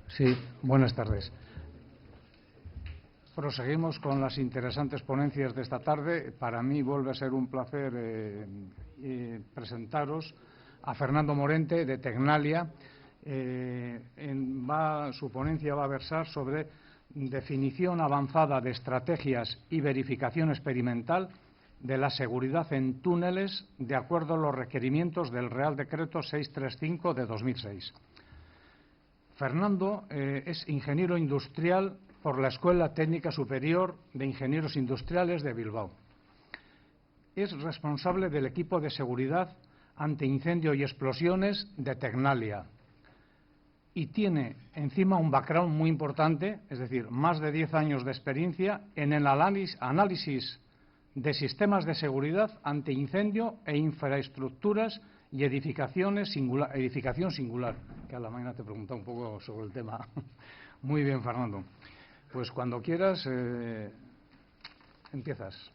Sí, buenas tardes. Proseguimos con las interesantes ponencias de esta tarde. Para mí vuelve a ser un placer presentaros a Fernando Morente, de Tecnalia. Su ponencia va a versar sobre definición avanzada de estrategias y verificación experimental de la seguridad en túneles de acuerdo a los requerimientos del Real Decreto 635 de 2006. Fernando es ingeniero industrial por la Escuela Técnica Superior de Ingenieros Industriales de Bilbao. Es responsable del equipo de seguridad ante incendio y explosiones de Tecnalia y tiene encima un background muy importante, es decir, más de 10 años de experiencia en el análisis de sistemas de seguridad ante incendio e infraestructuras y edificación singular, que a la mañana te preguntaba un poco sobre el tema. Muy bien, Fernando. Pues cuando quieras, empiezas.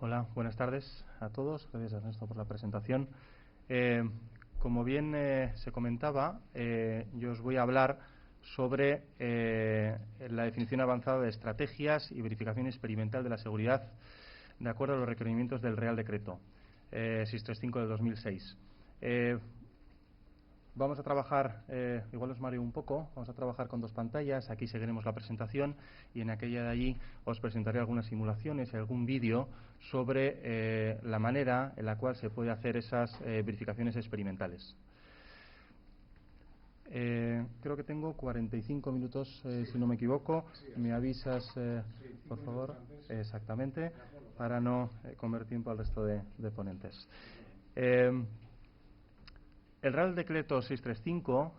Hola, buenas tardes a todos. Gracias, Ernesto, por la presentación. Como bien se comentaba, yo os voy a hablar sobre la definición avanzada de estrategias y verificación experimental de la seguridad de acuerdo a los requerimientos del Real Decreto 635 de 2006. Vamos a trabajar, igual os mareo un poco, vamos a trabajar con dos pantallas. Aquí seguiremos la presentación y en aquella de allí os presentaré algunas simulaciones y algún vídeo sobre la manera en la cual se puede hacer esas verificaciones experimentales. Creo que tengo 45 minutos, si no me equivoco. Me avisas, por favor, exactamente, para no comer tiempo al resto de ponentes. El Real Decreto 635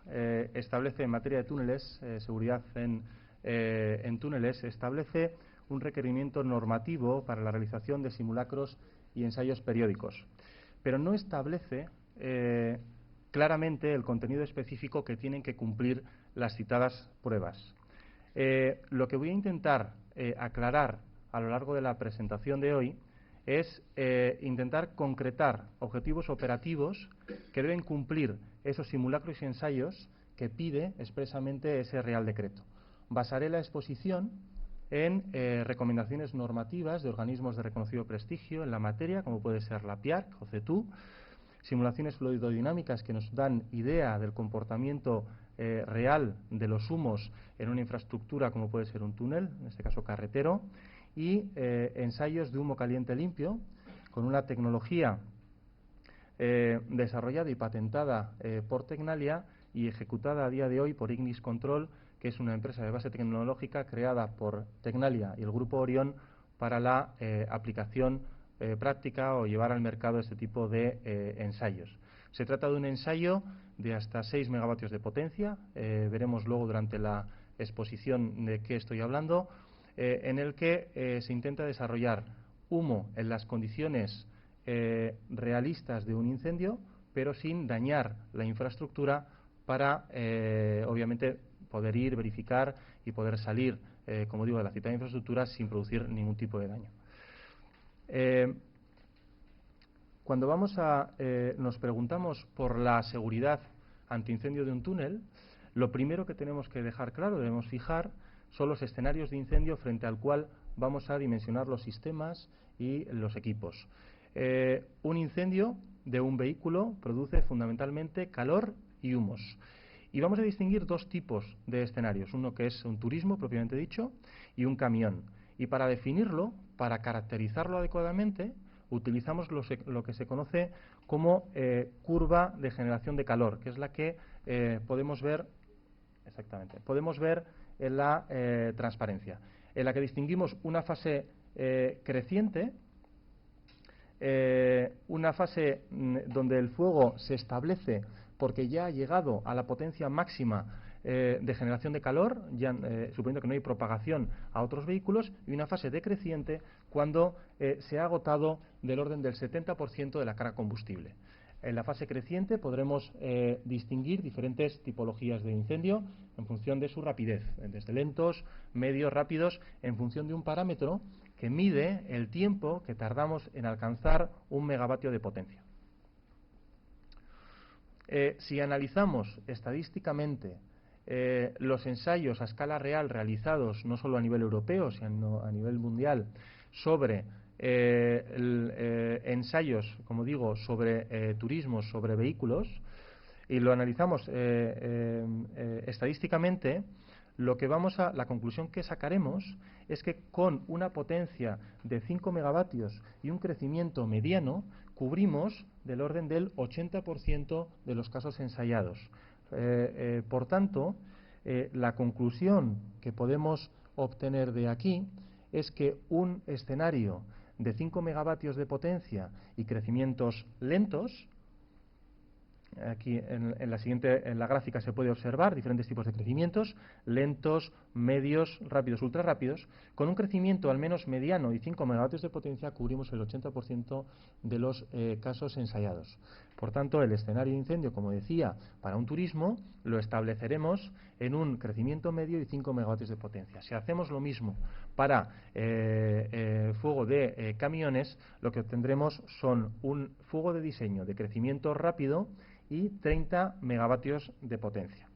establece en materia de túneles, seguridad en túneles, establece un requerimiento normativo para la realización de simulacros y ensayos periódicos, pero no establece claramente el contenido específico que tienen que cumplir las citadas pruebas. Lo que voy a intentar aclarar a lo largo de la presentación de hoy es intentar concretar objetivos operativos que deben cumplir esos simulacros y ensayos que pide expresamente ese Real Decreto. Basaré la exposición en recomendaciones normativas de organismos de reconocido prestigio en la materia, como puede ser la PIARC o CETU, simulaciones fluidodinámicas que nos dan idea del comportamiento real de los humos en una infraestructura como puede ser un túnel, en este caso carretero, y ensayos de humo caliente limpio con una tecnología desarrollada y patentada por Tecnalia y ejecutada a día de hoy por Ignis Control, que es una empresa de base tecnológica creada por Tecnalia y el Grupo Orión para la aplicación práctica o llevar al mercado este tipo de ensayos. Se trata de un ensayo de hasta 6 megavatios de potencia, veremos luego durante la exposición de qué estoy hablando, en el que se intenta desarrollar humo en las condiciones realistas de un incendio, pero sin dañar la infraestructura para, obviamente, poder ir, verificar y poder salir, como digo, de la citada infraestructura sin producir ningún tipo de daño. Cuando nos preguntamos por la seguridad antiincendio de un túnel, lo primero que tenemos que dejar claro, debemos fijar, son los escenarios de incendio frente al cual vamos a dimensionar los sistemas y los equipos. Un incendio de un vehículo produce fundamentalmente calor y humos. Y vamos a distinguir dos tipos de escenarios, uno que es un turismo propiamente dicho y un camión. Y para definirlo, para caracterizarlo adecuadamente, utilizamos lo que se conoce como curva de generación de calor, que es la que podemos ver en la transparencia, en la que distinguimos una fase creciente, una fase donde el fuego se establece porque ya ha llegado a la potencia máxima de generación de calor, ya, suponiendo que no hay propagación a otros vehículos, y una fase decreciente cuando se ha agotado del orden del 70% de la carga combustible. En la fase creciente podremos distinguir diferentes tipologías de incendio en función de su rapidez, desde lentos, medios, rápidos, en función de un parámetro que mide el tiempo que tardamos en alcanzar 1 megavatio de potencia. Si analizamos estadísticamente los ensayos a escala real realizados no solo a nivel europeo, sino a nivel mundial sobre ensayos, como digo, sobre turismo, sobre vehículos, y lo analizamos estadísticamente, la conclusión que sacaremos es que con una potencia de 5 megavatios y un crecimiento mediano, cubrimos del orden del 80% de los casos ensayados. Por tanto, la conclusión que podemos obtener de aquí es que un escenario de 5 megavatios de potencia y crecimientos lentos, aquí en la gráfica se puede observar diferentes tipos de crecimientos, lentos, medios, rápidos, ultra rápidos. Con un crecimiento al menos mediano y 5 megavatios de potencia cubrimos el 80% de los casos ensayados. Por tanto, el escenario de incendio, como decía, para un turismo lo estableceremos en un crecimiento medio y 5 megavatios de potencia. Si hacemos lo mismo para fuego de camiones, lo que obtendremos son un fuego de diseño de crecimiento rápido y 30 megavatios de potencia.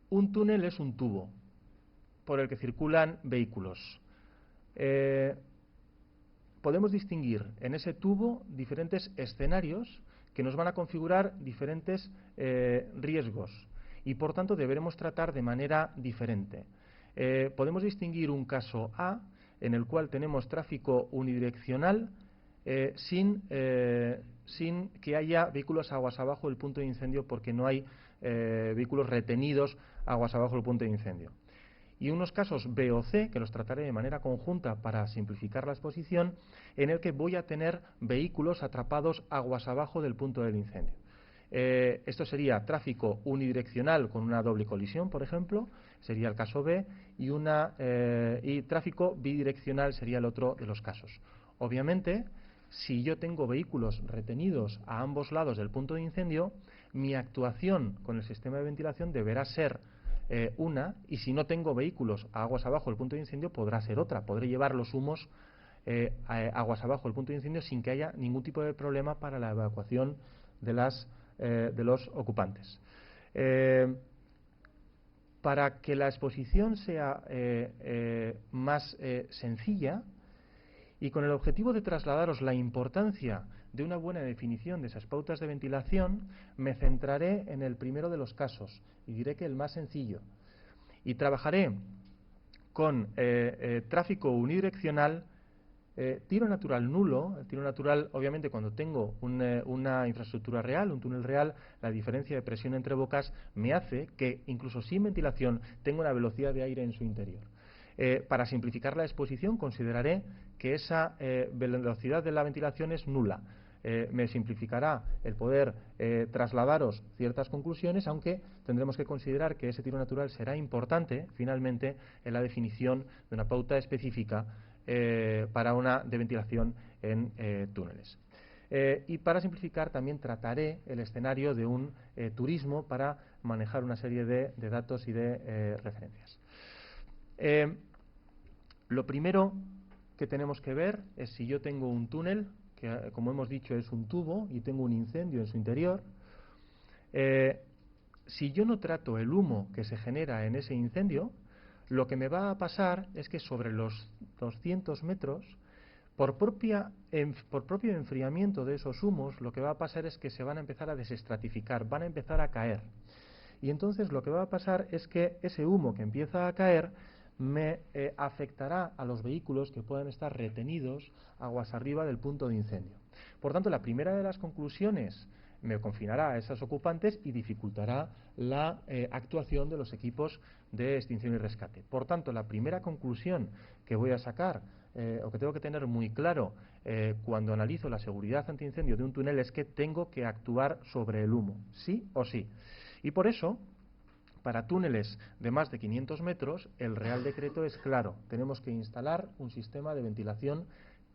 Un túnel es un tubo por el que circulan vehículos. Podemos distinguir en ese tubo diferentes escenarios que nos van a configurar diferentes riesgos y, por tanto, deberemos tratar de manera diferente. Podemos distinguir un caso A, en el cual tenemos tráfico unidireccional sin que haya vehículos aguas abajo del punto de incendio, porque no hay vehículos retenidos aguas abajo del punto de incendio. Y unos casos B o C, que los trataré de manera conjunta para simplificar la exposición, en el que voy a tener vehículos atrapados aguas abajo del punto del incendio. Esto sería tráfico unidireccional con una doble colisión, por ejemplo, sería el caso B, y tráfico bidireccional sería el otro de los casos. Obviamente, si yo tengo vehículos retenidos a ambos lados del punto de incendio, mi actuación con el sistema de ventilación deberá ser una, y si no tengo vehículos a aguas abajo del punto de incendio, podrá ser otra. Podré llevar los humos aguas abajo del punto de incendio sin que haya ningún tipo de problema para la evacuación de los ocupantes. Para que la exposición sea más sencilla, y con el objetivo de trasladaros la importancia de una buena definición de esas pautas de ventilación, me centraré en el primero de los casos y diré que el más sencillo. Y trabajaré con tráfico unidireccional, tiro natural nulo. El tiro natural, obviamente, cuando tengo una infraestructura real, un túnel real, la diferencia de presión entre bocas me hace que, incluso sin ventilación, tenga una velocidad de aire en su interior. Para simplificar la exposición, consideraré que esa velocidad de la ventilación es nula. Me simplificará el poder trasladaros ciertas conclusiones, aunque tendremos que considerar que ese tiro natural será importante, finalmente, en la definición de una pauta específica para una de ventilación en túneles. Y para simplificar, también trataré el escenario de un turismo para manejar una serie de datos y de referencias. Lo primero que tenemos que ver es si yo tengo un túnel, que como hemos dicho es un tubo, y tengo un incendio en su interior. Si yo no trato el humo que se genera en ese incendio, lo que me va a pasar es que sobre los 200 metros, por propio enfriamiento de esos humos, lo que va a pasar es que se van a empezar a desestratificar, van a empezar a caer. Y entonces lo que va a pasar es que ese humo que empieza a caer me afectará a los vehículos que puedan estar retenidos aguas arriba del punto de incendio. Por tanto, la primera de las conclusiones me confinará a esos ocupantes y dificultará la actuación de los equipos de extinción y rescate. Por tanto, la primera conclusión que voy a sacar o que tengo que tener muy claro cuando analizo la seguridad antiincendio de un túnel es que tengo que actuar sobre el humo, sí o sí. Y por eso, para túneles de más de 500 metros, el Real Decreto es claro. Tenemos que instalar un sistema de ventilación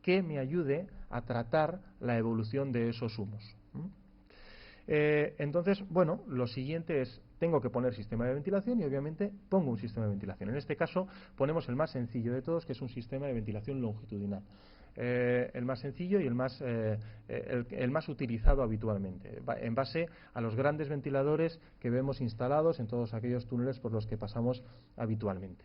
que me ayude a tratar la evolución de esos humos. Entonces, bueno, lo siguiente es, tengo que poner sistema de ventilación y obviamente pongo un sistema de ventilación. En este caso ponemos el más sencillo de todos, que es un sistema de ventilación longitudinal. el más sencillo y el más utilizado habitualmente, en base a los grandes ventiladores que vemos instalados en todos aquellos túneles por los que pasamos habitualmente.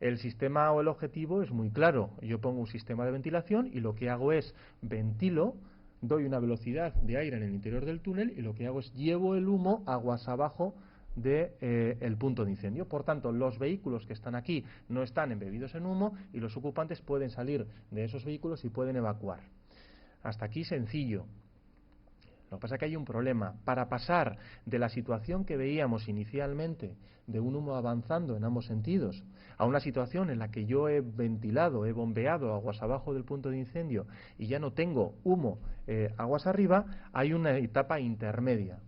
El sistema o el objetivo es muy claro. Yo pongo un sistema de ventilación y lo que hago es ventilo, doy una velocidad de aire en el interior del túnel y lo que hago es llevo el humo aguas abajo del punto de incendio. Por tanto, los vehículos que están aquí no están embebidos en humo y los ocupantes pueden salir de esos vehículos y pueden evacuar. Hasta aquí sencillo. Lo que pasa es que hay un problema. Para pasar de la situación que veíamos inicialmente de un humo avanzando en ambos sentidos a una situación en la que yo he ventilado, he bombeado aguas abajo del punto de incendio y ya no tengo humo aguas arriba, hay una etapa intermedia.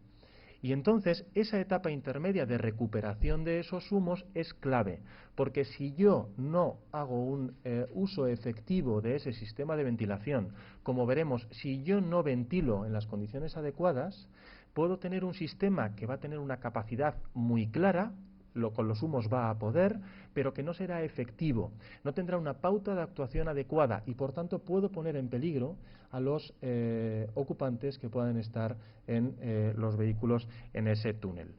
Y entonces esa etapa intermedia de recuperación de esos humos es clave, porque si yo no hago un uso efectivo de ese sistema de ventilación, como veremos, si yo no ventilo en las condiciones adecuadas, puedo tener un sistema que va a tener una capacidad muy clara, con los humos va a poder, pero que no será efectivo, no tendrá una pauta de actuación adecuada y por tanto puedo poner en peligro a los ocupantes que puedan estar en los vehículos en ese túnel.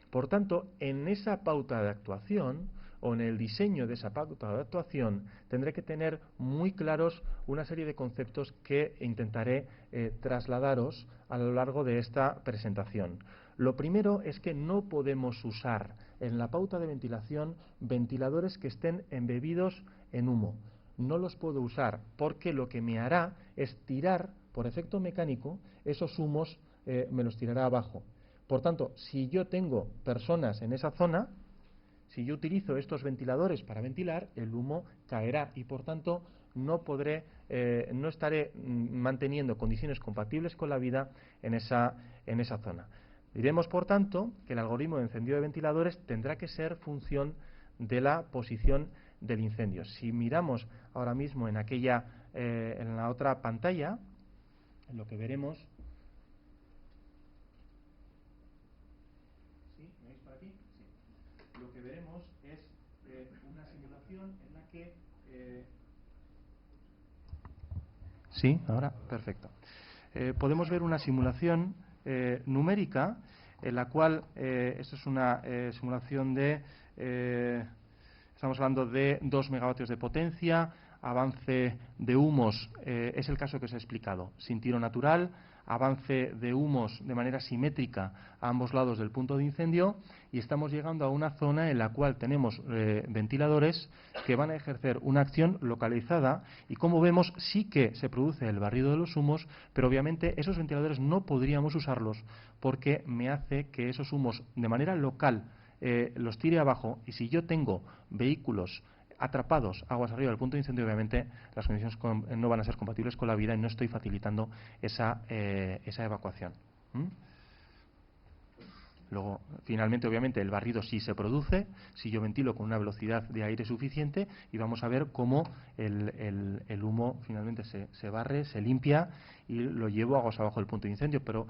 Por tanto, en esa pauta de actuación o en el diseño de esa pauta de actuación tendré que tener muy claros una serie de conceptos que intentaré trasladaros a lo largo de esta presentación. Lo primero es que no podemos usar en la pauta de ventilación ventiladores que estén embebidos en humo. No los puedo usar porque lo que me hará es tirar, por efecto mecánico, esos humos me los tirará abajo. Por tanto, si yo tengo personas en esa zona, si yo utilizo estos ventiladores para ventilar, el humo caerá y por tanto no estaré manteniendo condiciones compatibles con la vida en esa zona. Diremos, por tanto, que el algoritmo de encendido de ventiladores tendrá que ser función de la posición del incendio. Si miramos ahora mismo en la otra pantalla, lo que veremos. ¿Sí? ¿Me veis por aquí? Sí. Lo que veremos es una simulación en la que. Sí, ahora, perfecto. Podemos ver una simulación numérica, en la cual esto es una simulación estamos hablando de 2 megavatios de potencia, avance de humos, es el caso que os he explicado, sin tiro natural, avance de humos de manera simétrica a ambos lados del punto de incendio y estamos llegando a una zona en la cual tenemos ventiladores que van a ejercer una acción localizada y como vemos sí que se produce el barrido de los humos, pero obviamente esos ventiladores no podríamos usarlos porque me hace que esos humos de manera local los tire abajo y si yo tengo vehículos atrapados aguas arriba del punto de incendio, obviamente las condiciones no van a ser compatibles con la vida y no estoy facilitando esa evacuación. Luego, finalmente, obviamente, el barrido sí se produce si yo ventilo con una velocidad de aire suficiente y vamos a ver cómo el humo finalmente se barre, se limpia y lo llevo aguas abajo del punto de incendio. Pero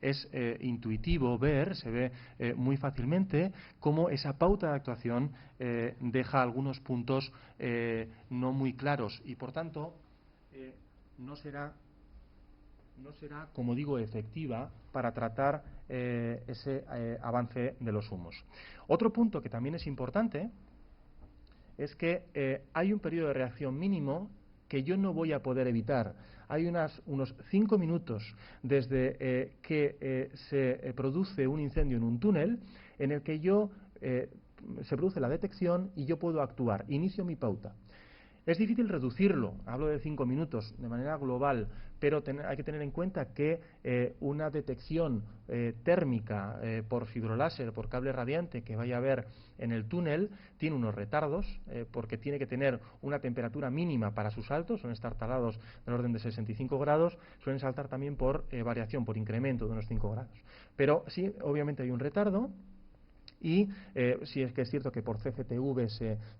es intuitivo ver, se ve muy fácilmente cómo esa pauta de actuación deja algunos puntos no muy claros y, por tanto, no será, como digo, efectiva para tratar ese avance de los humos. Otro punto que también es importante es que hay un periodo de reacción mínimo que yo no voy a poder evitar. Hay unos 5 minutos desde que se produce un incendio en un túnel en el que se produce la detección y yo puedo actuar. Inicio mi pauta. Es difícil reducirlo, hablo de 5 minutos de manera global, pero hay que tener en cuenta que una detección térmica por fibroláser, por cable radiante que vaya a haber en el túnel, tiene unos retardos, porque tiene que tener una temperatura mínima para sus saltos, suelen estar talados del orden de 65 grados, suelen saltar también por variación, por incremento de unos 5 grados. Pero sí, obviamente hay un retardo. Y sí es que es cierto que por CFTV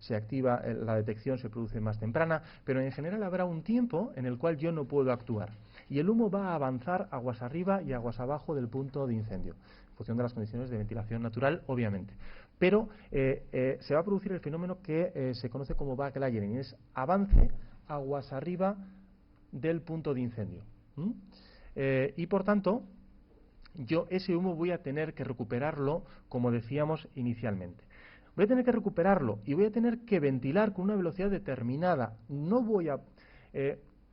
se activa la detección, se produce más temprana, pero en general habrá un tiempo en el cual yo no puedo actuar. Y el humo va a avanzar aguas arriba y aguas abajo del punto de incendio, en función de las condiciones de ventilación natural, obviamente. Pero se va a producir el fenómeno que se conoce como backlayering, es avance aguas arriba del punto de incendio. Y por tanto, yo ese humo voy a tener que recuperarlo, como decíamos inicialmente. Voy a tener que recuperarlo y voy a tener que ventilar con una velocidad determinada. No voy a...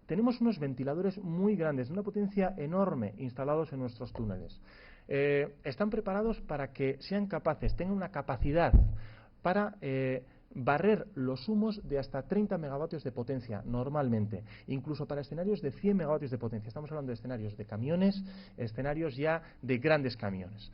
tenemos unos ventiladores muy grandes, de una potencia enorme, instalados en nuestros túneles. Están preparados para que sean capaces, tengan una capacidad para barrer los humos de hasta 30 megavatios de potencia normalmente, incluso para escenarios de 100 megavatios de potencia. Estamos hablando de escenarios de camiones, escenarios ya de grandes camiones.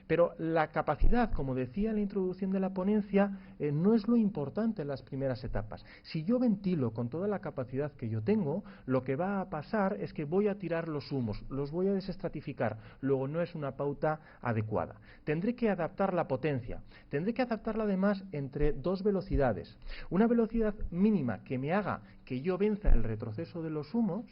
Pero la capacidad, como decía en la introducción de la ponencia, no es lo importante en las primeras etapas. Si yo ventilo con toda la capacidad que yo tengo, lo que va a pasar es que voy a tirar los humos, los voy a desestratificar, luego no es una pauta adecuada. Tendré que adaptar la potencia, tendré que adaptarla además entre dos velocidades. Una velocidad mínima que me haga que yo venza el retroceso de los humos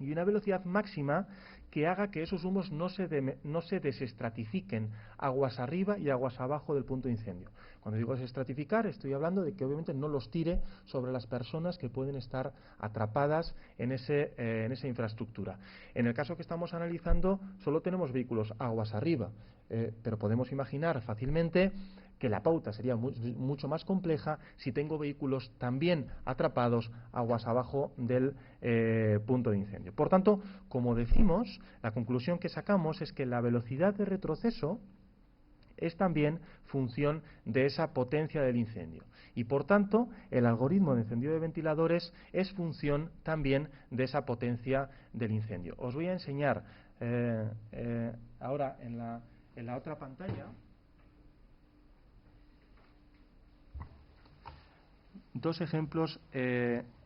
y una velocidad máxima que haga que esos humos no se desestratifiquen aguas arriba y aguas abajo del punto de incendio. Cuando digo desestratificar, estoy hablando de que obviamente no los tire sobre las personas que pueden estar atrapadas en esa infraestructura. En el caso que estamos analizando, solo tenemos vehículos aguas arriba, pero podemos imaginar fácilmente que la pauta sería mucho más compleja si tengo vehículos también atrapados aguas abajo del punto de incendio. Por tanto, como decimos, la conclusión que sacamos es que la velocidad de retroceso es también función de esa potencia del incendio. Y por tanto, el algoritmo de encendido de ventiladores es función también de esa potencia del incendio. Os voy a enseñar ahora en la otra pantalla dos ejemplos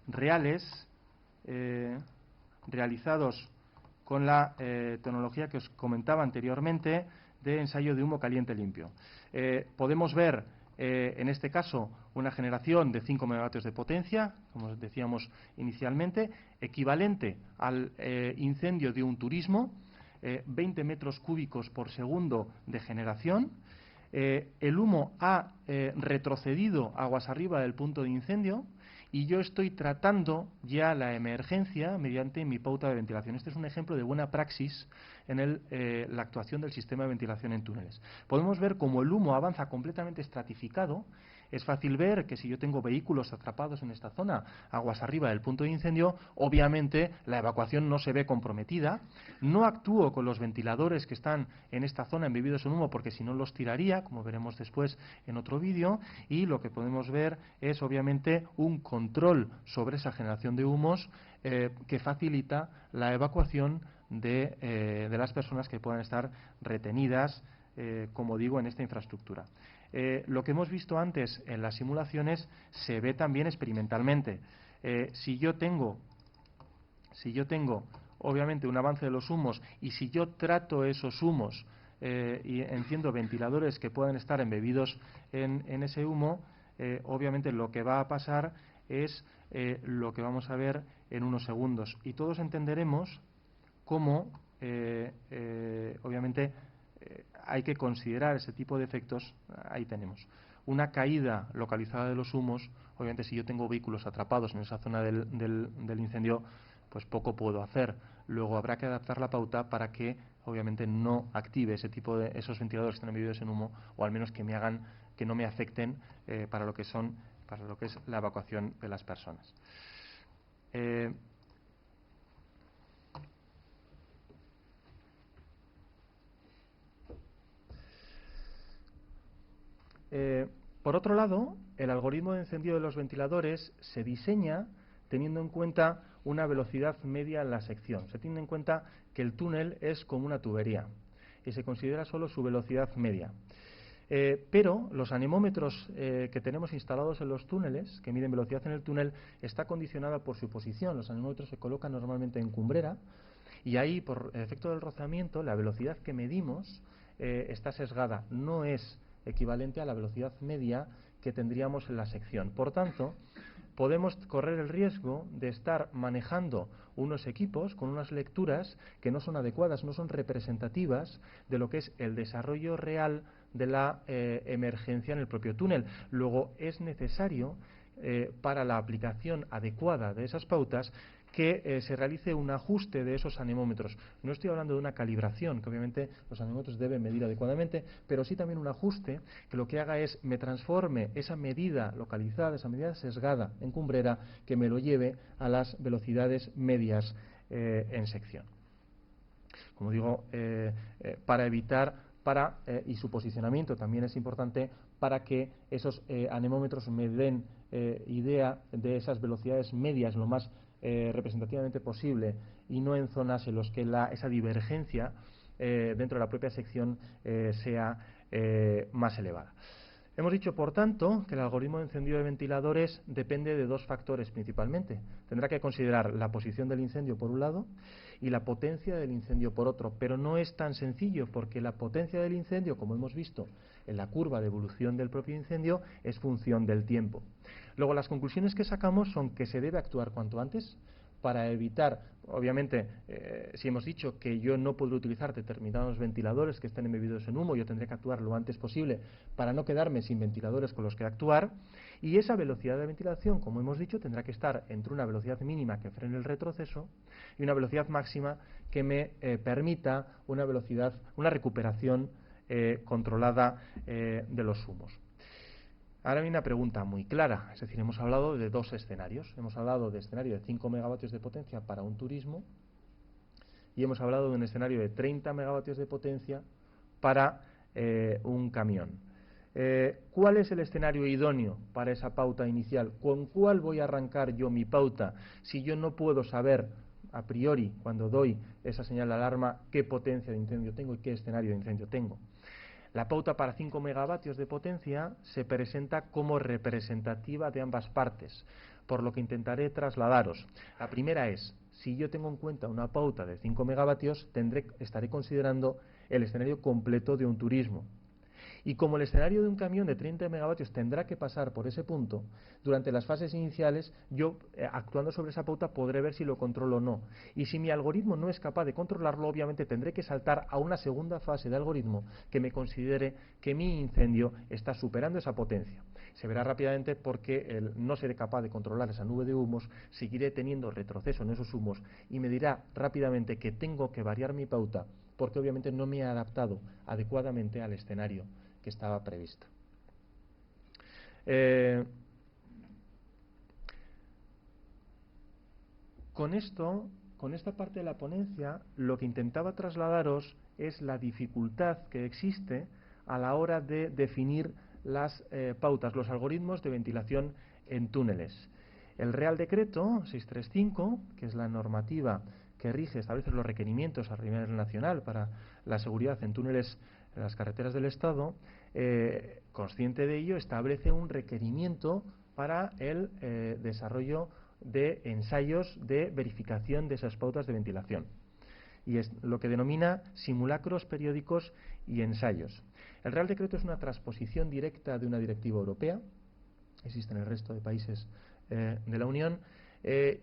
reales realizados con la tecnología que os comentaba anteriormente de ensayo de humo caliente limpio. Podemos ver en este caso una generación de 5 megavatios de potencia, como decíamos inicialmente, equivalente al incendio de un turismo, 20 metros cúbicos por segundo de generación. El humo ha retrocedido aguas arriba del punto de incendio y yo estoy tratando ya la emergencia mediante mi pauta de ventilación. Este es un ejemplo de buena praxis en la actuación del sistema de ventilación en túneles. Podemos ver cómo el humo avanza completamente estratificado. Es fácil ver que si yo tengo vehículos atrapados en esta zona, aguas arriba del punto de incendio, obviamente la evacuación no se ve comprometida. No actúo con los ventiladores que están en esta zona embebidos en humo porque si no los tiraría, como veremos después en otro vídeo, y lo que podemos ver es obviamente un control sobre esa generación de humos que facilita la evacuación de las personas que puedan estar retenidas, como digo, en esta infraestructura. Lo que hemos visto antes en las simulaciones se ve también experimentalmente. Si yo tengo obviamente un avance de los humos y si yo trato esos humos y enciendo ventiladores que puedan estar embebidos en ese humo, obviamente lo que va a pasar es lo que vamos a ver en unos segundos. Y todos entenderemos cómo, obviamente, hay que considerar ese tipo de efectos. Ahí tenemos una caída localizada de los humos. Obviamente, si yo tengo vehículos atrapados en esa zona del incendio, pues poco puedo hacer. Luego habrá que adaptar la pauta para que, obviamente, no active ese tipo de esos ventiladores que están embebidos en humo, o al menos que me hagan, que no me afecten para lo que es la evacuación de las personas. Por otro lado, el algoritmo de encendido de los ventiladores se diseña teniendo en cuenta una velocidad media en la sección. Se tiene en cuenta que el túnel es como una tubería y se considera solo su velocidad media. Pero los anemómetros que tenemos instalados en los túneles, que miden velocidad en el túnel, está condicionada por su posición. Los anemómetros se colocan normalmente en cumbrera y ahí, por efecto del rozamiento, la velocidad que medimos está sesgada, no es equivalente a la velocidad media que tendríamos en la sección. Por tanto, podemos correr el riesgo de estar manejando unos equipos con unas lecturas que no son adecuadas, no son representativas de lo que es el desarrollo real de la emergencia en el propio túnel. Luego es necesario para la aplicación adecuada de esas pautas, que se realice un ajuste de esos anemómetros. No estoy hablando de una calibración, que obviamente los anemómetros deben medir adecuadamente, pero sí también un ajuste que lo que haga es me transforme esa medida localizada, esa medida sesgada en cumbrera, que me lo lleve a las velocidades medias en sección. Como digo, para evitar y su posicionamiento también es importante para que esos anemómetros me den idea de esas velocidades medias lo más representativamente posible, y no en zonas en las que esa divergencia dentro de la propia sección sea más elevada. Hemos dicho, por tanto, que el algoritmo de encendido de ventiladores depende de dos factores principalmente. Tendrá que considerar la posición del incendio por un lado y la potencia del incendio por otro, pero no es tan sencillo, porque la potencia del incendio, como hemos visto en la curva de evolución del propio incendio, es función del tiempo. Luego, las conclusiones que sacamos son que se debe actuar cuanto antes para evitar, obviamente, si hemos dicho que yo no podré utilizar determinados ventiladores que estén embebidos en humo, yo tendré que actuar lo antes posible para no quedarme sin ventiladores con los que actuar, y esa velocidad de ventilación, como hemos dicho, tendrá que estar entre una velocidad mínima que frene el retroceso y una velocidad máxima que me permita una recuperación controlada de los humos. Ahora viene una pregunta muy clara, es decir, hemos hablado de dos escenarios. Hemos hablado de escenario de 5 megavatios de potencia para un turismo y hemos hablado de un escenario de 30 megavatios de potencia para un camión. ¿Cuál es el escenario idóneo para esa pauta inicial? ¿Con cuál voy a arrancar yo mi pauta si yo no puedo saber a priori, cuando doy esa señal de alarma, qué potencia de incendio tengo y qué escenario de incendio tengo? La pauta para 5 megavatios de potencia se presenta como representativa de ambas partes, por lo que intentaré trasladaros. La primera es, si yo tengo en cuenta una pauta de 5 megavatios, estaré considerando el escenario completo de un turismo. Y como el escenario de un camión de 30 megavatios tendrá que pasar por ese punto, durante las fases iniciales, yo, actuando sobre esa pauta, podré ver si lo controlo o no. Y si mi algoritmo no es capaz de controlarlo, obviamente tendré que saltar a una segunda fase de algoritmo que me considere que mi incendio está superando esa potencia. Se verá rápidamente porque no seré capaz de controlar esa nube de humos, seguiré teniendo retroceso en esos humos y me dirá rápidamente que tengo que variar mi pauta, porque obviamente no me he adaptado adecuadamente al escenario que estaba previsto. Con esta parte de la ponencia, lo que intentaba trasladaros es la dificultad que existe a la hora de definir las pautas, los algoritmos de ventilación en túneles. El Real Decreto 635, que es la normativa que establece los requerimientos a nivel nacional para la seguridad en túneles en las carreteras del Estado, consciente de ello, establece un requerimiento para el desarrollo de ensayos de verificación de esas pautas de ventilación. Y es lo que denomina simulacros periódicos y ensayos. El Real Decreto es una transposición directa de una directiva europea, existe en el resto de países de la Unión,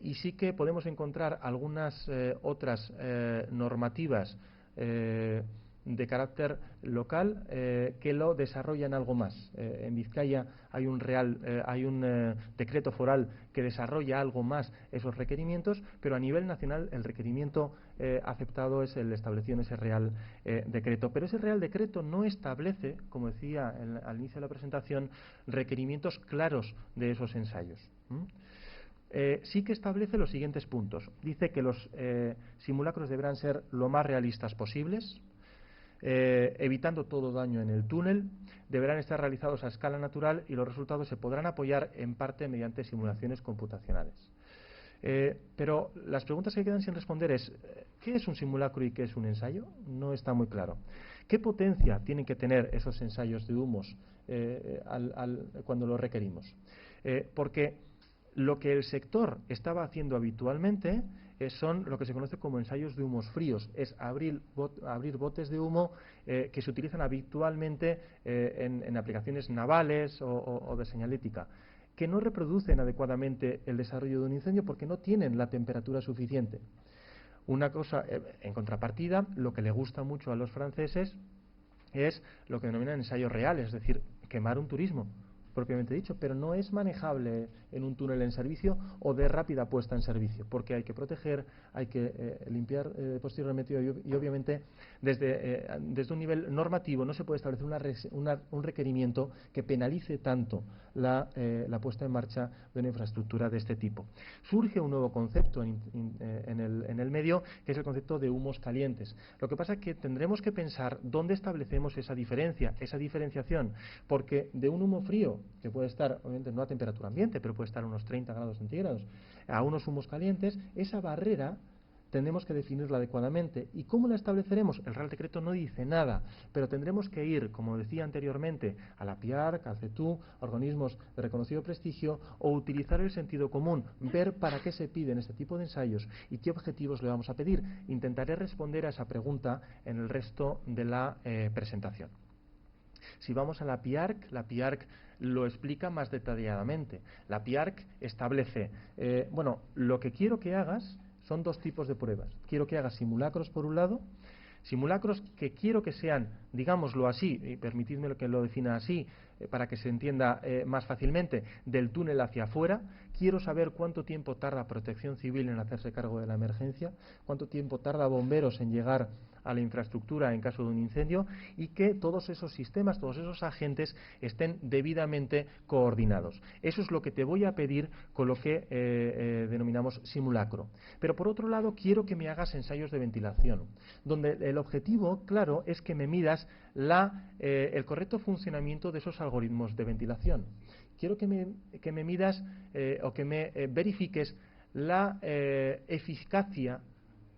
y sí que podemos encontrar algunas otras normativas de carácter local que lo desarrollan algo más. En Vizcaya hay un decreto foral que desarrolla algo más esos requerimientos, pero a nivel nacional el requerimiento aceptado es el establecido en ese Real Decreto. Pero ese Real Decreto no establece, como decía al inicio de la presentación, requerimientos claros de esos ensayos. Sí que establece los siguientes puntos. Dice que los simulacros deberán ser lo más realistas posibles, evitando todo daño en el túnel, deberán estar realizados a escala natural y los resultados se podrán apoyar en parte mediante simulaciones computacionales. Pero las preguntas que quedan sin responder es, ¿qué es un simulacro y qué es un ensayo? No está muy claro. ¿Qué potencia tienen que tener esos ensayos de humos cuando los requerimos? Porque lo que el sector estaba haciendo habitualmente son lo que se conoce como ensayos de humos fríos, es abrir botes de humo que se utilizan habitualmente en aplicaciones navales o de señalética, que no reproducen adecuadamente el desarrollo de un incendio porque no tienen la temperatura suficiente. Una cosa, en contrapartida, lo que le gusta mucho a los franceses es lo que denominan ensayos reales, es decir, quemar un turismo. propiamente dicho, pero no es manejable en un túnel en servicio o de rápida puesta en servicio, porque hay que proteger, hay que limpiar posteriormente y obviamente desde un nivel normativo no se puede establecer un requerimiento que penalice tanto la puesta en marcha de una infraestructura de este tipo. Surge un nuevo concepto en el medio, que es el concepto de humos calientes. Lo que pasa es que tendremos que pensar dónde establecemos esa diferenciación, porque de un humo frío, que puede estar, obviamente, no a temperatura ambiente, pero puede estar a unos 30 grados centígrados, a unos humos calientes, esa barrera tendremos que definirla adecuadamente. ¿Y cómo la estableceremos? El Real Decreto no dice nada, pero tendremos que ir, como decía anteriormente, a la PIARC, al CETU, organismos de reconocido prestigio, o utilizar el sentido común, ver para qué se piden este tipo de ensayos y qué objetivos le vamos a pedir. Intentaré responder a esa pregunta en el resto de la presentación. Si vamos a la PIARC lo explica más detalladamente. La PIARC establece, lo que quiero que hagas son dos tipos de pruebas. Quiero que hagas simulacros por un lado, simulacros que quiero que sean, digámoslo así, y permitidme que lo defina así, para que se entienda más fácilmente, del túnel hacia afuera. Quiero saber cuánto tiempo tarda Protección Civil en hacerse cargo de la emergencia, cuánto tiempo tarda Bomberos en llegar a la infraestructura en caso de un incendio, y que todos esos sistemas, todos esos agentes estén debidamente coordinados. Eso es lo que te voy a pedir con lo que denominamos simulacro. Pero por otro lado, quiero que me hagas ensayos de ventilación, donde el objetivo, claro, es que me midas el correcto funcionamiento de esos algoritmos de ventilación. Quiero que me midas o que me verifiques la eficacia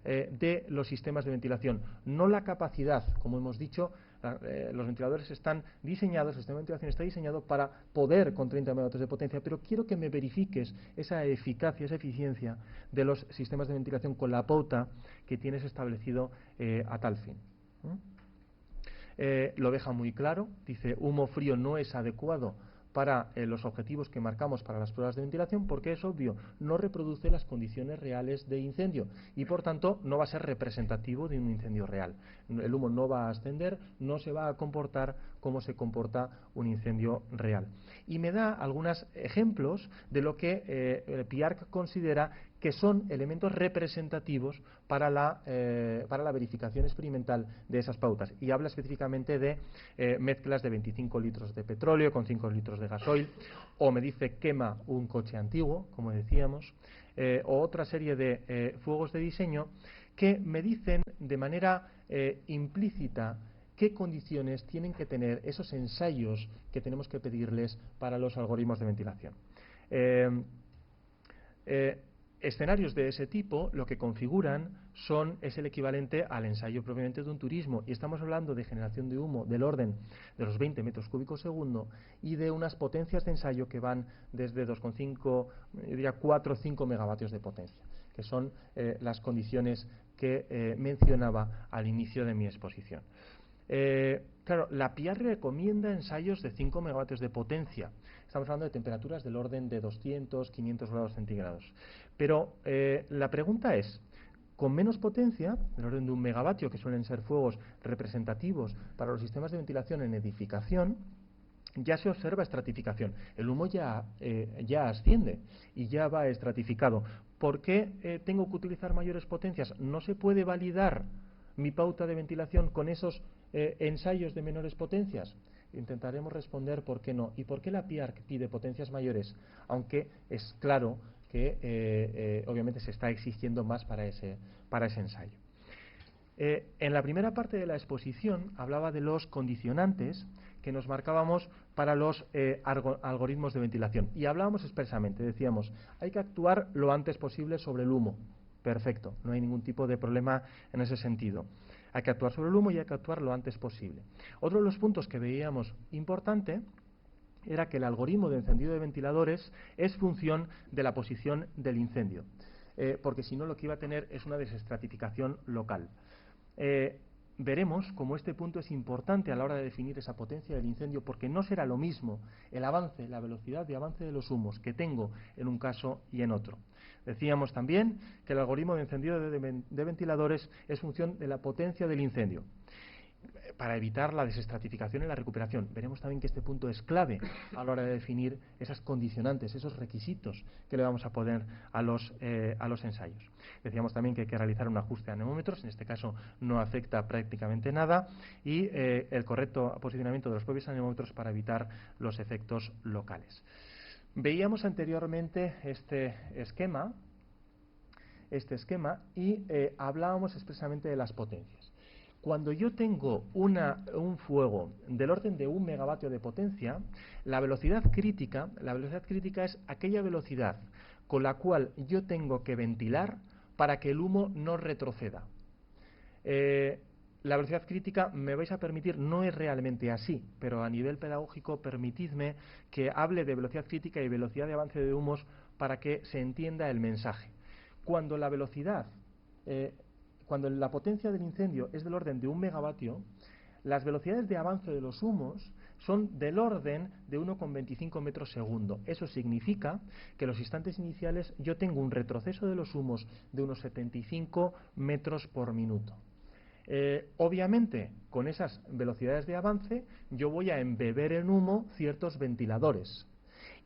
de los sistemas de ventilación, no la capacidad. Como hemos dicho, los ventiladores están diseñados, el sistema de ventilación está diseñado para poder con 30 megavatios de potencia, pero quiero que me verifiques esa eficacia, esa eficiencia de los sistemas de ventilación con la pauta que tienes establecido a tal fin. Lo deja muy claro, dice: humo frío no es adecuado para los objetivos que marcamos para las pruebas de ventilación, porque es obvio, no reproduce las condiciones reales de incendio y por tanto no va a ser representativo de un incendio real. El humo no va a ascender, no se va a comportar como se comporta un incendio real. Y me da algunos ejemplos de lo que PIARC considera que son elementos representativos para la verificación experimental de esas pautas. Y habla específicamente de mezclas de 25 litros de petróleo con 5 litros de gasoil, o me dice quema un coche antiguo, como decíamos, o otra serie de fuegos de diseño que me dicen de manera implícita qué condiciones tienen que tener esos ensayos que tenemos que pedirles para los algoritmos de ventilación. Escenarios de ese tipo lo que configuran es el equivalente al ensayo propiamente de un turismo, y estamos hablando de generación de humo del orden de los 20 metros cúbicos segundo y de unas potencias de ensayo que van desde 2,5, diría 4 o 5 megavatios de potencia, que son las condiciones que mencionaba al inicio de mi exposición. Claro, la PIARC recomienda ensayos de 5 megavatios de potencia. Estamos hablando de temperaturas del orden de 200, 500 grados centígrados. Pero la pregunta es, con menos potencia, del orden de 1 megavatio, que suelen ser fuegos representativos para los sistemas de ventilación en edificación, ya se observa estratificación. El humo ya asciende y ya va estratificado. ¿Por qué tengo que utilizar mayores potencias? ¿No se puede validar mi pauta de ventilación con esos ensayos de menores potencias? Intentaremos responder por qué no y por qué la PIARC pide potencias mayores, aunque es claro que obviamente se está exigiendo más para ese ensayo. En la primera parte de la exposición hablaba de los condicionantes que nos marcábamos para los algoritmos de ventilación, y hablábamos expresamente, decíamos, hay que actuar lo antes posible sobre el humo. Perfecto, no hay ningún tipo de problema en ese sentido. Hay que actuar sobre el humo y hay que actuar lo antes posible. Otro de los puntos que veíamos importante era que el algoritmo de encendido de ventiladores es función de la posición del incendio, porque si no lo que iba a tener es una desestratificación local. Veremos cómo este punto es importante a la hora de definir esa potencia del incendio, porque no será lo mismo el avance, la velocidad de avance de los humos que tengo en un caso y en otro. Decíamos también que el algoritmo de encendido de ventiladores es función de la potencia del incendio. para evitar la desestratificación y la recuperación. Veremos también que este punto es clave a la hora de definir esas condicionantes, esos requisitos que le vamos a poner a los ensayos. Decíamos también que hay que realizar un ajuste de anemómetros, en este caso no afecta prácticamente nada, y el correcto posicionamiento de los propios anemómetros para evitar los efectos locales. Veíamos anteriormente este esquema y hablábamos expresamente de las potencias. Cuando yo tengo un fuego del orden de 1 megavatio de potencia, la velocidad crítica es aquella velocidad con la cual yo tengo que ventilar para que el humo no retroceda. La velocidad crítica, me vais a permitir, no es realmente así, pero a nivel pedagógico permitidme que hable de velocidad crítica y velocidad de avance de humos para que se entienda el mensaje. Cuando la potencia del incendio es del orden de 1 megavatio, las velocidades de avance de los humos son del orden de 1,25 metros segundo. Eso significa que en los instantes iniciales yo tengo un retroceso de los humos de unos 75 metros por minuto. Obviamente, con esas velocidades de avance, yo voy a embeber en humo ciertos ventiladores.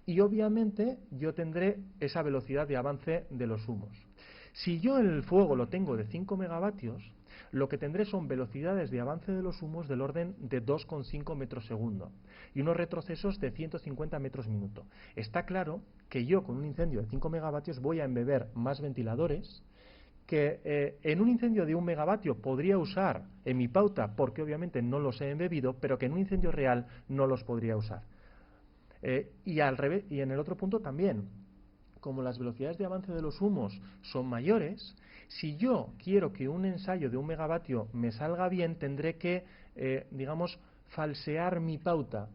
Y obviamente yo tendré esa velocidad de avance de los humos. Si yo el fuego lo tengo de 5 megavatios, lo que tendré son velocidades de avance de los humos del orden de 2,5 metros segundo y unos retrocesos de 150 metros minuto. Está claro que yo con un incendio de 5 megavatios voy a embeber más ventiladores que en un incendio de 1 megavatio podría usar en mi pauta porque obviamente no los he embebido, pero que en un incendio real no los podría usar. Y al revés, y en el otro punto también, como las velocidades de avance de los humos son mayores, si yo quiero que un ensayo de 1 megavatio me salga bien, tendré que, digamos, falsear mi pauta.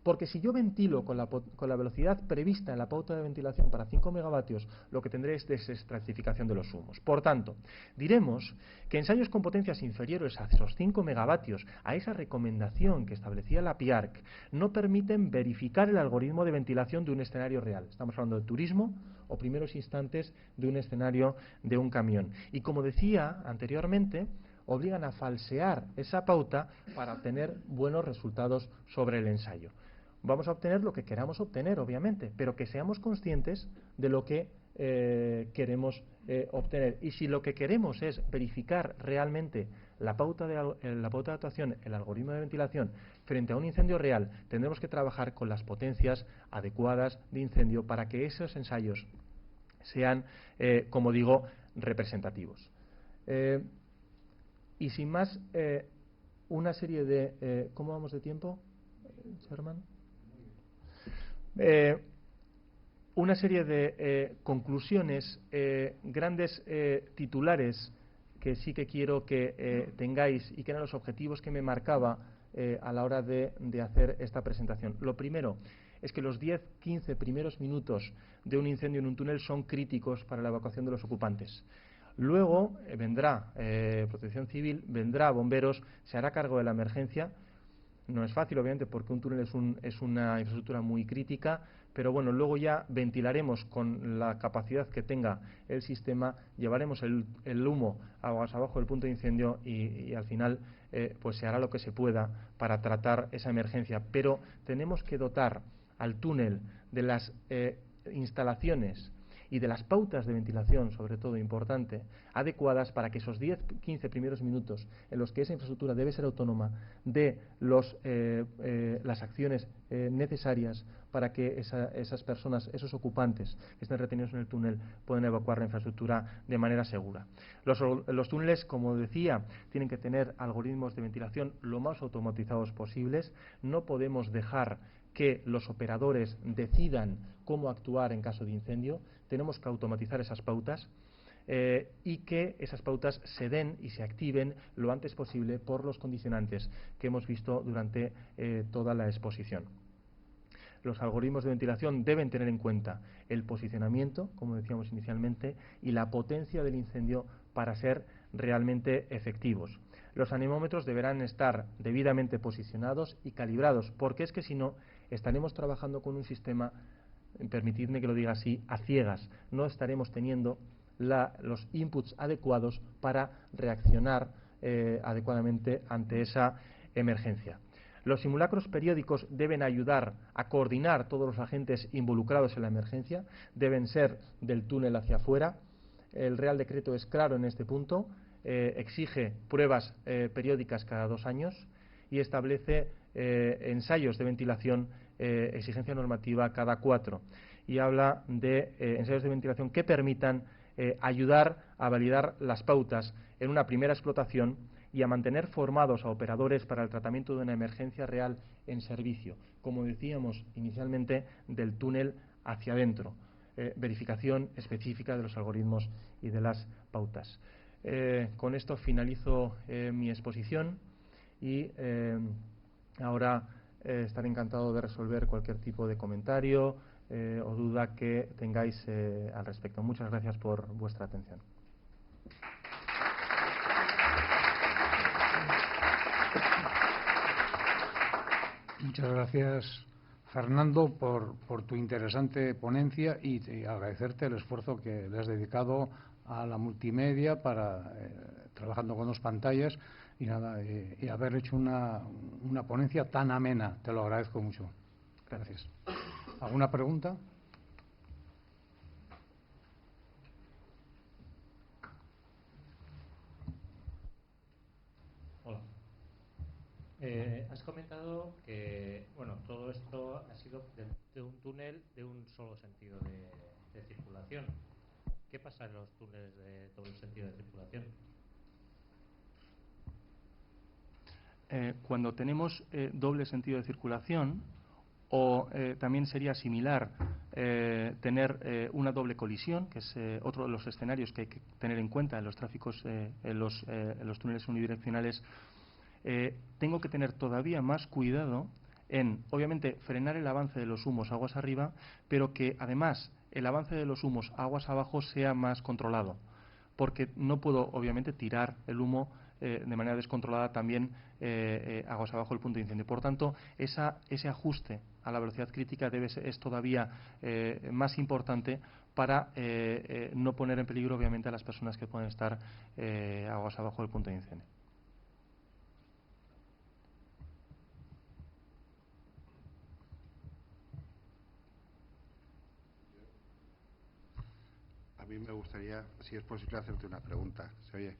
Porque si yo ventilo con la velocidad prevista en la pauta de ventilación para 5 megavatios, lo que tendré es desestratificación de los humos. Por tanto, diremos que ensayos con potencias inferiores a esos 5 megavatios, a esa recomendación que establecía la PIARC, no permiten verificar el algoritmo de ventilación de un escenario real. Estamos hablando de turismo o primeros instantes de un escenario de un camión. Y como decía anteriormente, obligan a falsear esa pauta para obtener buenos resultados sobre el ensayo. Vamos a obtener lo que queramos obtener, obviamente, pero que seamos conscientes de lo que queremos obtener. Y si lo que queremos es verificar realmente la pauta de actuación, el algoritmo de ventilación, frente a un incendio real, tendremos que trabajar con las potencias adecuadas de incendio para que esos ensayos sean, como digo, representativos. Y sin más, una serie de... ¿cómo vamos de tiempo, Sherman? Una serie de conclusiones, grandes titulares que sí que quiero que tengáis y que eran los objetivos que me marcaba a la hora de hacer esta presentación. Lo primero es que los 10-15 primeros minutos de un incendio en un túnel son críticos para la evacuación de los ocupantes. Luego vendrá Protección Civil, vendrá Bomberos, se hará cargo de la emergencia. No es fácil, obviamente, porque un túnel es una infraestructura muy crítica, pero bueno, luego ya ventilaremos con la capacidad que tenga el sistema, llevaremos el humo aguas abajo del punto de incendio y al final pues se hará lo que se pueda para tratar esa emergencia. Pero tenemos que dotar al túnel de las instalaciones y de las pautas de ventilación, sobre todo importante, adecuadas para que esos 10-15 primeros minutos en los que esa infraestructura debe ser autónoma dé las acciones necesarias para que esas personas, esos ocupantes que estén retenidos en el túnel, puedan evacuar la infraestructura de manera segura. Los túneles, como decía, tienen que tener algoritmos de ventilación lo más automatizados posibles. No podemos dejar que los operadores decidan cómo actuar en caso de incendio. Tenemos que automatizar esas pautas y que esas pautas se den y se activen lo antes posible por los condicionantes que hemos visto durante toda la exposición. Los algoritmos de ventilación deben tener en cuenta el posicionamiento, como decíamos inicialmente, y la potencia del incendio para ser realmente efectivos. Los anemómetros deberán estar debidamente posicionados y calibrados, porque es que si no, estaremos trabajando con un sistema, permitidme que lo diga así, a ciegas. No estaremos teniendo los inputs adecuados para reaccionar adecuadamente ante esa emergencia. Los simulacros periódicos deben ayudar a coordinar todos los agentes involucrados en la emergencia, deben ser del túnel hacia afuera. El Real Decreto es claro en este punto, exige pruebas periódicas cada 2 años y establece ensayos de ventilación, exigencia normativa cada 4, y habla de ensayos de ventilación que permitan ayudar a validar las pautas en una primera explotación y a mantener formados a operadores para el tratamiento de una emergencia real en servicio, como decíamos inicialmente, del túnel hacia adentro. Verificación específica de los algoritmos y de las pautas. Con esto finalizo mi exposición y ahora estaré encantado de resolver cualquier tipo de comentario o duda que tengáis al respecto. Muchas gracias por vuestra atención. Muchas gracias, Fernando, por tu interesante ponencia y agradecerte el esfuerzo que le has dedicado a la multimedia para trabajando con 2 pantallas y haber hecho una ponencia tan amena. Te lo agradezco mucho. Gracias. ¿Alguna pregunta? Hola. Has comentado que todo esto ha sido de un túnel de un solo sentido de circulación. ¿Qué pasa en los túneles de doble sentido de circulación? Cuando tenemos doble sentido de circulación, o también sería similar tener una doble colisión, que es otro de los escenarios que hay que tener en cuenta en los tráficos, en los túneles unidireccionales. Tengo que tener todavía más cuidado en, obviamente, frenar el avance de los humos aguas arriba, pero que además el avance de los humos aguas abajo sea más controlado, porque no puedo, obviamente, tirar el humo de manera descontrolada también aguas abajo del punto de incendio. Por tanto, ese ajuste a la velocidad crítica es todavía más importante para no poner en peligro, obviamente, a las personas que pueden estar aguas abajo del punto de incendio. A mí me gustaría, si es posible, hacerte una pregunta. ¿Se oye?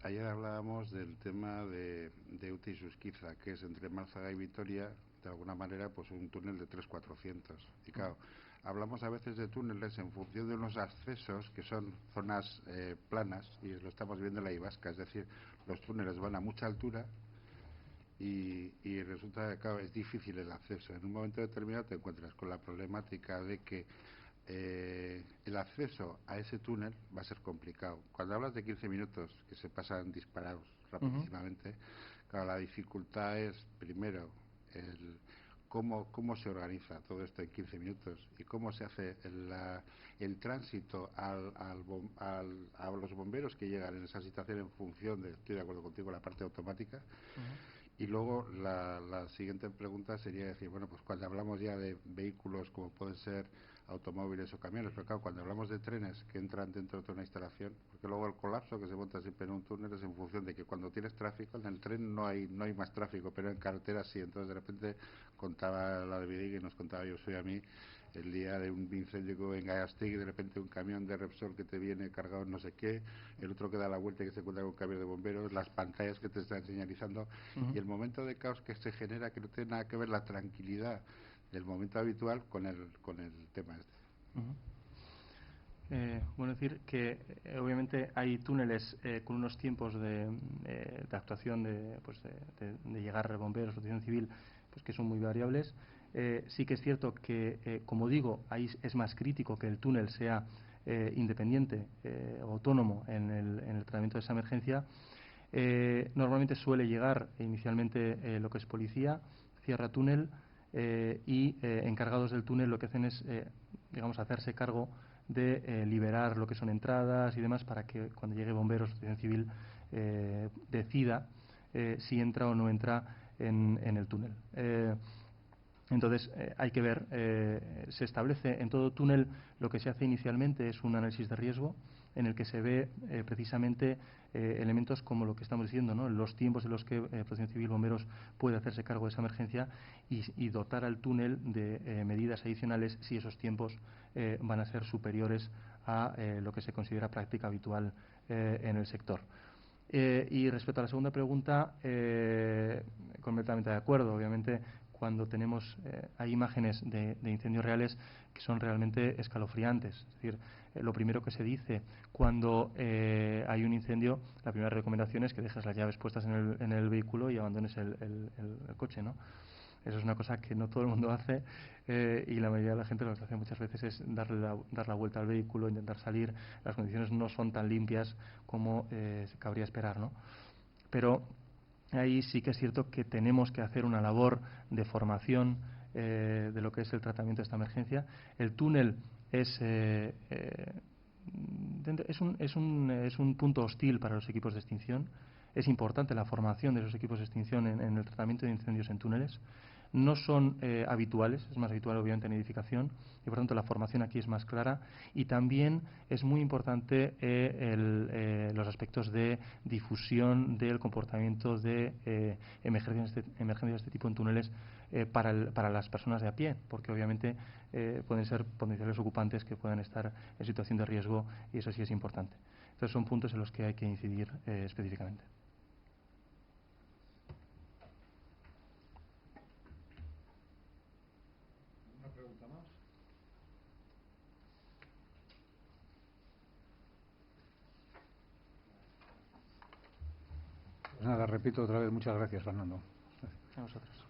Ayer hablábamos del tema de Ute y Susquiza, que es entre Márzaga y Vitoria, de alguna manera, pues un túnel de 3.400. Y claro, hablamos a veces de túneles en función de unos accesos que son zonas planas, y lo estamos viendo en la Ibasca, es decir, los túneles van a mucha altura y resulta que, claro, es difícil el acceso. En un momento determinado te encuentras con la problemática de que el acceso a ese túnel va a ser complicado. Cuando hablas de 15 minutos que se pasan disparados rapidísimamente, claro, la dificultad es, primero, cómo se organiza todo esto en 15 minutos y cómo se hace el tránsito a los bomberos que llegan en esa situación en función de, estoy de acuerdo contigo, la parte automática. Y luego la siguiente pregunta sería decir, bueno, pues cuando hablamos ya de vehículos como pueden ser automóviles o camiones, pero claro, cuando hablamos de trenes que entran dentro de una instalación, porque luego el colapso que se monta siempre en un túnel es en función de que cuando tienes tráfico, en el tren no hay más tráfico, pero en carretera sí. Entonces de repente contaba la de Vidig y nos contaba yo soy a mí el día de un incendio que hubo en Gallástegui, de repente un camión de Repsol que te viene cargado en no sé qué, el otro que da la vuelta y que se encuentra con un camión de bomberos, las pantallas que te están señalizando y el momento de caos que se genera, que no tiene nada que ver la tranquilidad del momento habitual con el tema este. Bueno, decir que obviamente hay túneles con unos tiempos de actuación de llegar bomberos, protección civil, pues que son muy variables. Sí que es cierto que, como digo, ahí es más crítico que el túnel sea independiente o autónomo en el tratamiento de esa emergencia. Normalmente suele llegar inicialmente lo que es policía, cierra túnel y encargados del túnel lo que hacen es, digamos, hacerse cargo de liberar lo que son entradas y demás para que cuando llegue bomberos, protección civil, decida si entra o no entra en el túnel. Entonces, hay que ver, se establece en todo túnel, lo que se hace inicialmente es un análisis de riesgo en el que se ve precisamente elementos como lo que estamos diciendo, ¿no? Los tiempos en los que Protección Civil Bomberos puede hacerse cargo de esa emergencia y dotar al túnel de medidas adicionales si esos tiempos van a ser superiores a lo que se considera práctica habitual en el sector. Y respecto a la segunda pregunta, completamente de acuerdo. Obviamente, cuando tenemos hay imágenes de incendios reales que son realmente escalofriantes. Es decir, lo primero que se dice cuando hay un incendio, la primera recomendación es que dejes las llaves puestas en el vehículo y abandones el coche, ¿no? Eso es una cosa que no todo el mundo hace y la mayoría de la gente lo que hace muchas veces es dar la vuelta al vehículo, intentar salir. Las condiciones no son tan limpias como se cabría esperar, ¿no? Pero ahí sí que es cierto que tenemos que hacer una labor de formación de lo que es el tratamiento de esta emergencia. El túnel es un punto hostil para los equipos de extinción. Es importante la formación de esos equipos de extinción en el tratamiento de incendios en túneles. No son habituales, es más habitual obviamente en edificación y por tanto la formación aquí es más clara y también es muy importante los aspectos de difusión del comportamiento de emergencias de este tipo en túneles para las personas de a pie, porque obviamente pueden ser potenciales ocupantes que puedan estar en situación de riesgo y eso sí es importante. Entonces son puntos en los que hay que incidir específicamente. Pues nada, repito otra vez, muchas gracias, Fernando. A vosotros.